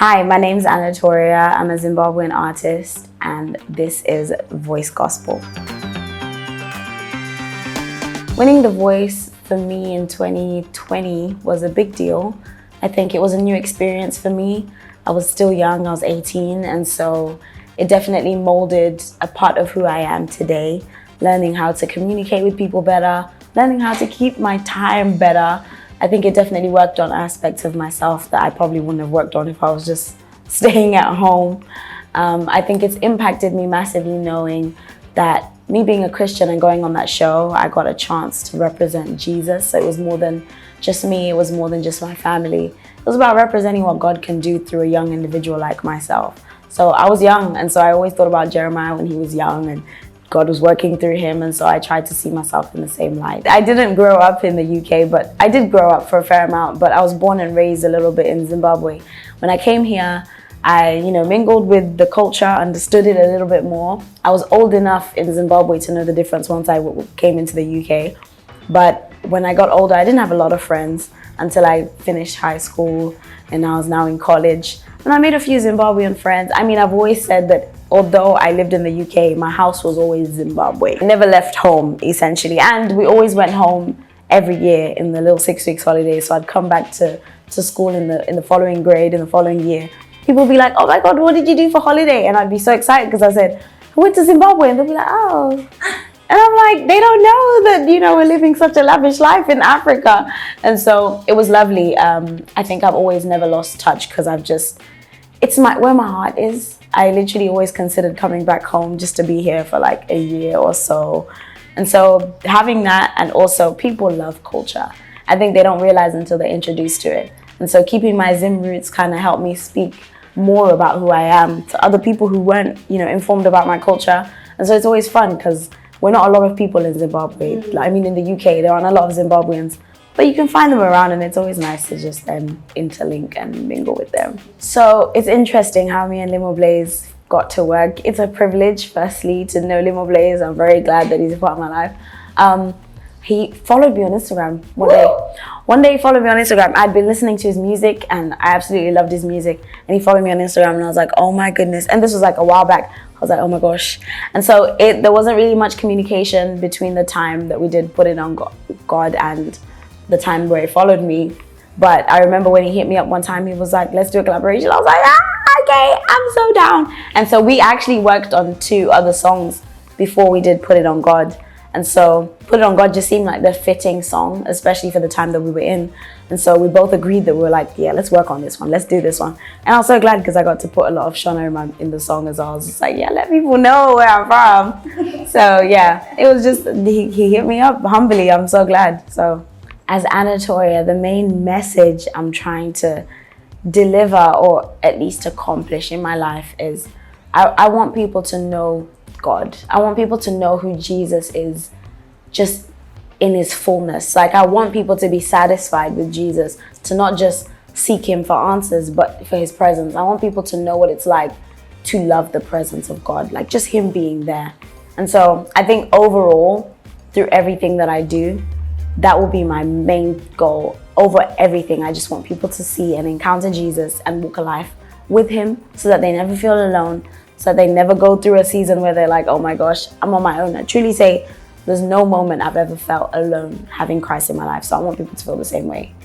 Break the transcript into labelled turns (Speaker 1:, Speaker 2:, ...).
Speaker 1: Hi, my name's Annatoria. I'm a Zimbabwean artist, and this is Voice Gospel. Winning the Voice for me in 2020 was a big deal. I think it was a new experience for me. I was still young, I was 18, and so it definitely molded a part of who I am today, learning how to communicate with people better, learning how to keep my time better. I think it definitely worked on aspects of myself that I probably wouldn't have worked on if I was just staying at home. I think it's impacted me massively knowing that me being a Christian and going on that show, I got a chance to represent Jesus. So it was more than just me, it was more than just my family. It was about representing what God can do through a young individual like myself. So I was young, and so I always thought about Jeremiah when he was young, and God was working through him, and so I tried to see myself in the same light. I didn't grow up in the UK, but I did grow up for a fair amount, but I was born and raised a little bit in Zimbabwe. When I came here, I mingled with the culture, understood it a little bit more. I was old enough in Zimbabwe to know the difference once I came into the UK. But when I got older, I didn't have a lot of friends until I finished high school, and I was now in college. And I made a few Zimbabwean friends. I mean, I've always said that although I lived in the UK, my house was always Zimbabwe. I never left home, essentially. And we always went home every year in the little 6 weeks holiday. So I'd come back to school in the following grade, in the following year. People would be like, oh my God, what did you do for holiday? And I'd be so excited because I said, I went to Zimbabwe. And they'll be like, oh. And I'm like, they don't know that, we're living such a lavish life in Africa. And so it was lovely. I think I've always never lost touch because it's where my heart is. I literally always considered coming back home just to be here for like a year or so. And so having that, and also people love culture. I think they don't realize until they're introduced to it. And so keeping my Zim roots kind of helped me speak more about who I am to other people who weren't, informed about my culture. And so it's always fun because we're not a lot of people in Zimbabwe. In the UK, there aren't a lot of Zimbabweans. But you can find them around, and it's always nice to just interlink and mingle with them. So it's interesting how me and Limo Blaze got to work. It's a privilege, firstly, to know Limo Blaze. I'm very glad that he's a part of my life. He followed me on Instagram one day. One day he followed me on Instagram. I'd been listening to his music, and I absolutely loved his music. And he followed me on Instagram, and I was like, oh my goodness. And this was like a while back. I was like, oh my gosh. And so there wasn't really much communication between the time that we did Put It On God and the time where he followed me. But I remember when he hit me up one time, he was like, let's do a collaboration. I was like, okay, I'm so down. And so we actually worked on 2 other songs before we did Put It On God. And so Put It On God just seemed like the fitting song, especially for the time that we were in. And so we both agreed that we were like, yeah, let's work on this one. Let's do this one. And I was so glad because I got to put a lot of Shona in the song as well. I was just like, yeah, let people know where I'm from. So yeah, it was just, he hit me up humbly. I'm so glad. So as Annatoria, the main message I'm trying to deliver, or at least accomplish in my life, is I want people to know God. I want people to know who Jesus is, just in his fullness. Like, I want people to be satisfied with Jesus, to not just seek him for answers, but for his presence. I want people to know what it's like to love the presence of God, like just him being there. And so I think overall, through everything that I do, that will be my main goal over everything. I just want people to see and encounter Jesus and walk a life with him so that they never feel alone, so that they never go through a season where they're like, oh my gosh, I'm on my own. I truly say there's no moment I've ever felt alone having Christ in my life. So I want people to feel the same way.